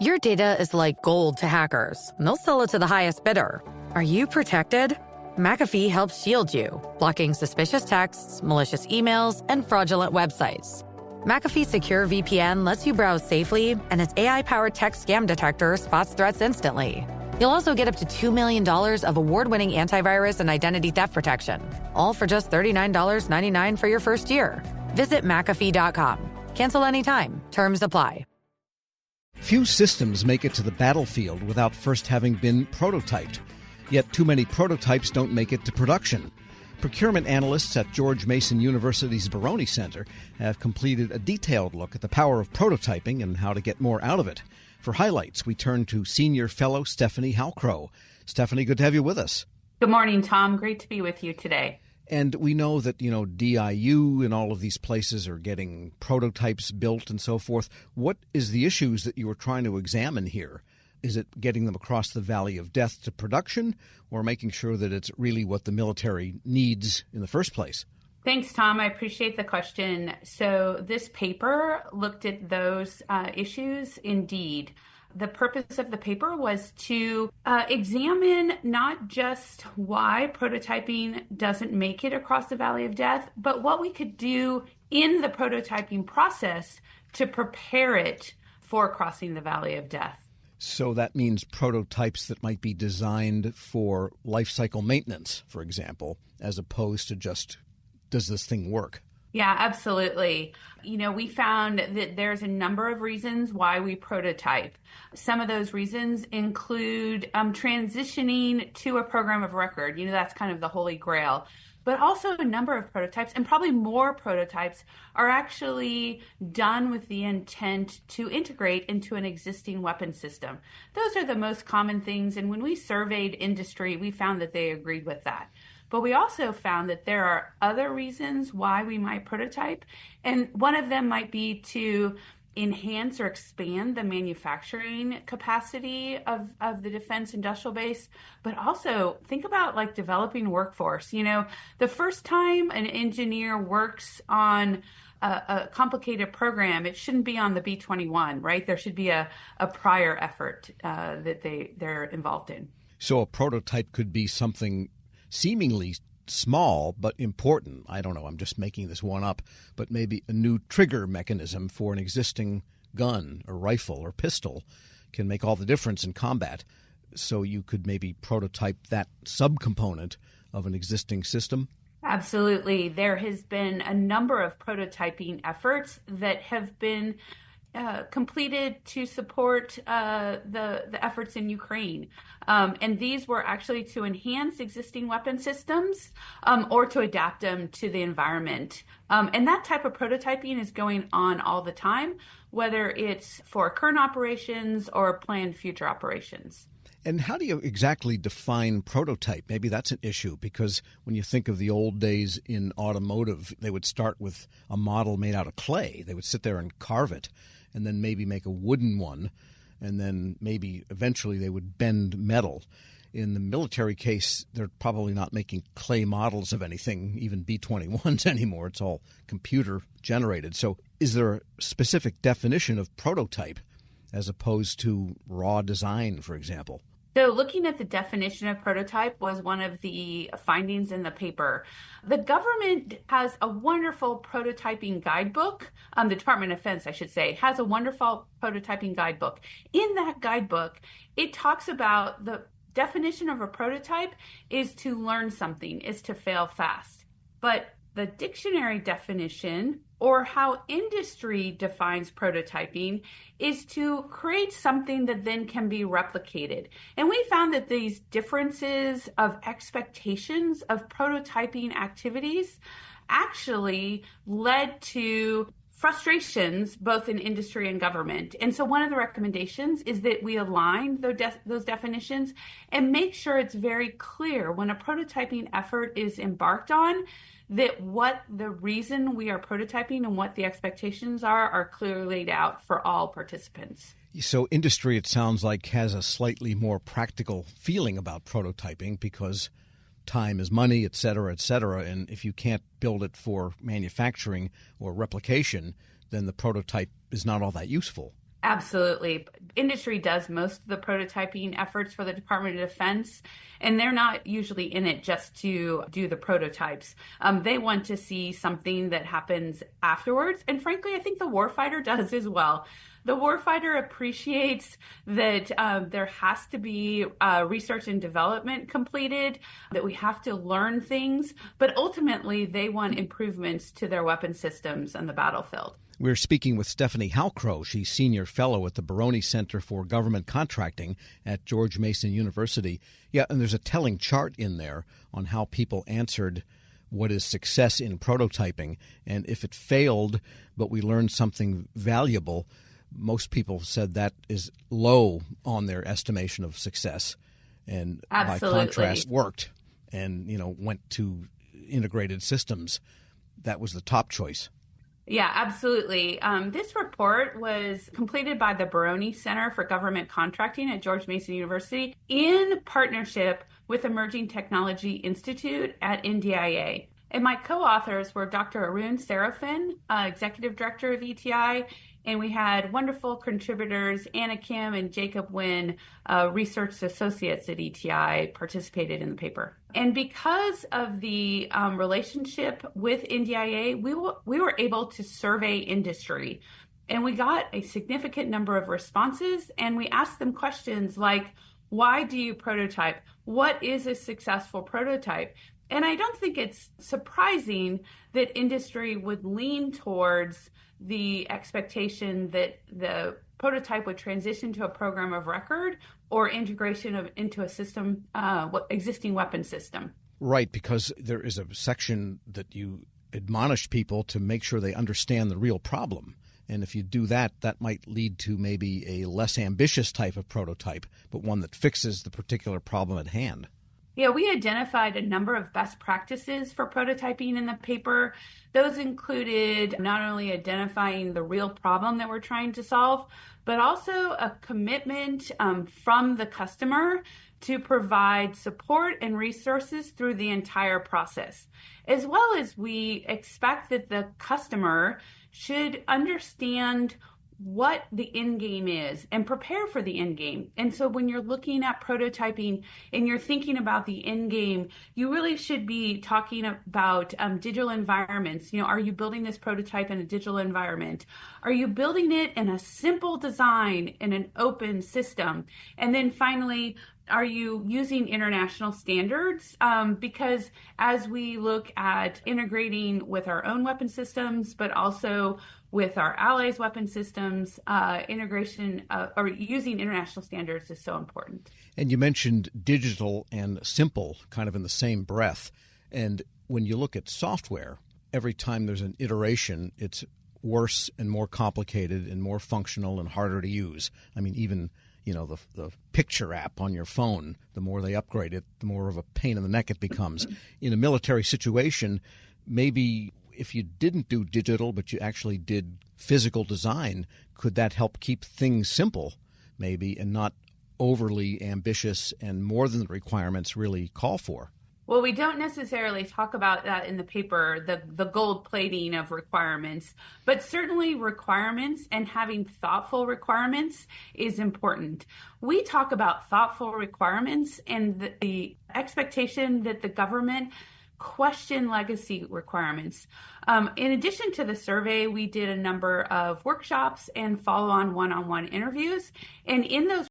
Your data is like gold to hackers, and they'll sell it to the highest bidder. Are you protected? McAfee helps shield you, blocking suspicious texts, malicious emails, and fraudulent websites. McAfee Secure VPN lets you browse safely, and its AI-powered text scam detector spots threats instantly. You'll also get up to $2 million of award-winning antivirus and identity theft protection, all for just $39.99 for your first year. Visit McAfee.com. Cancel anytime. Terms apply. Few systems make it to the battlefield without first having been prototyped. Yet too many prototypes don't make it to production. Procurement analysts at George Mason University's Barone Center have completed a detailed look at the power of prototyping and how to get more out of it. For highlights, we turn to senior fellow Stephanie Halcrow. Stephanie, good to have you with us. Good morning, Tom. Great to be with you today. And we know that, DIU and all of these places are getting prototypes built and so forth. What is the issues that you are trying to examine here? Is it getting them across the valley of death to production, or making sure that it's really what the military needs in the first place? Thanks, Tom. I appreciate the question. So this paper looked at those issues indeed. The purpose of the paper was to examine not just why prototyping doesn't make it across the valley of death, but what we could do in the prototyping process to prepare it for crossing the valley of death. So that means prototypes that might be designed for life cycle maintenance, for example, as opposed to just, does this thing work? Yeah, absolutely. We found that there's a number of reasons why we prototype. Some of those reasons include transitioning to a program of record. That's kind of the holy grail. But also a number of prototypes, and probably more prototypes, are actually done with the intent to integrate into an existing weapon system. Those are the most common things. And when we surveyed industry, we found that they agreed with that. But we also found that there are other reasons why we might prototype. And one of them might be to enhance or expand the manufacturing capacity of the defense industrial base, but also think about like developing workforce. The first time an engineer works on a complicated program, it shouldn't be on the B-21, right? There should be a prior effort that they're involved in. So a prototype could be something seemingly small but important. I don't know, I'm just making this one up, but maybe a new trigger mechanism for an existing gun or rifle or pistol can make all the difference in combat. So you could maybe prototype that subcomponent of an existing system. Absolutely. There has been a number of prototyping efforts that have been completed to support the efforts in Ukraine. And these were actually to enhance existing weapon systems or to adapt them to the environment. And that type of prototyping is going on all the time, whether it's for current operations or planned future operations. And how do you exactly define prototype? Maybe that's an issue, because when you think of the old days in automotive, they would start with a model made out of clay. They would sit there and carve it, and then maybe make a wooden one, and then maybe eventually they would bend metal. In the military case, they're probably not making clay models of anything, even B-21s anymore. It's all computer generated. So is there a specific definition of prototype as opposed to raw design, for example? So looking at the definition of prototype was one of the findings in the paper. The government has a wonderful prototyping guidebook. The Department of Defense, I should say, has a wonderful prototyping guidebook. In that guidebook, it talks about the definition of a prototype is to learn something, is to fail fast. But the dictionary definition, or how industry defines prototyping, is to create something that then can be replicated. And we found that these differences of expectations of prototyping activities actually led to frustrations both in industry and government. And so one of the recommendations is that we align those definitions and make sure it's very clear when a prototyping effort is embarked on, that what the reason we are prototyping and what the expectations are clearly laid out for all participants. So industry, it sounds like, has a slightly more practical feeling about prototyping because time is money, et cetera, and if you can't build it for manufacturing or replication, then the prototype is not all that useful. Absolutely. industry does most of the prototyping efforts for the Department of Defense, and they're not usually in it just to do the prototypes. They want to see something that happens afterwards. And frankly, I think the warfighter does as well. The warfighter appreciates that there has to be research and development completed, that we have to learn things, but ultimately they want improvements to their weapon systems on the battlefield. We're speaking with Stephanie Halcrow. She's Senior Fellow at the Barone Center for Government Contracting at George Mason University. Yeah, and there's a telling chart in there on how people answered what is success in prototyping. And if it failed, but we learned something valuable, most people said that is low on their estimation of success. And Absolutely. By contrast, worked and, went to integrated systems. That was the top choice. Yeah, absolutely. This report was completed by the Barone Center for Government Contracting at George Mason University in partnership with Emerging Technology Institute at NDIA. And my co-authors were Dr. Arun Serafin, Executive Director of ETI, and we had wonderful contributors, Anna Kim and Jacob Wynn, research associates at ETI, participated in the paper. And because of the relationship with NDIA, we were able to survey industry. And we got a significant number of responses, and we asked them questions like, why do you prototype? What is a successful prototype? And I don't think it's surprising that industry would lean towards the expectation that the prototype would transition to a program of record or integration into a system, existing weapon system. Right, because there is a section that you admonish people to make sure they understand the real problem. And if you do that, that might lead to maybe a less ambitious type of prototype, but one that fixes the particular problem at hand. Yeah, we identified a number of best practices for prototyping in the paper. Those included not only identifying the real problem that we're trying to solve, but also a commitment from the customer to provide support and resources through the entire process, as well as we expect that the customer should understand what the end game is and prepare for the end game. And so when you're looking at prototyping and you're thinking about the end game, you really should be talking about digital environments. Are you building this prototype in a digital environment? Are you building it in a simple design in an open system? And then finally, are you using international standards? Because as we look at integrating with our own weapon systems, but also with our allies' weapon systems, integration or using international standards is so important. And you mentioned digital and simple kind of in the same breath. And when you look at software, every time there's an iteration, it's worse and more complicated and more functional and harder to use. I mean, even the picture app on your phone, the more they upgrade it, the more of a pain in the neck it becomes. In a military situation, maybe if you didn't do digital, but you actually did physical design, could that help keep things simple, maybe, and not overly ambitious and more than the requirements really call for? Well, we don't necessarily talk about that in the paper, the gold plating of requirements, but certainly requirements and having thoughtful requirements is important. We talk about thoughtful requirements and the expectation that the government question legacy requirements. In addition to the survey, we did a number of workshops and follow-on one-on-one interviews. And in those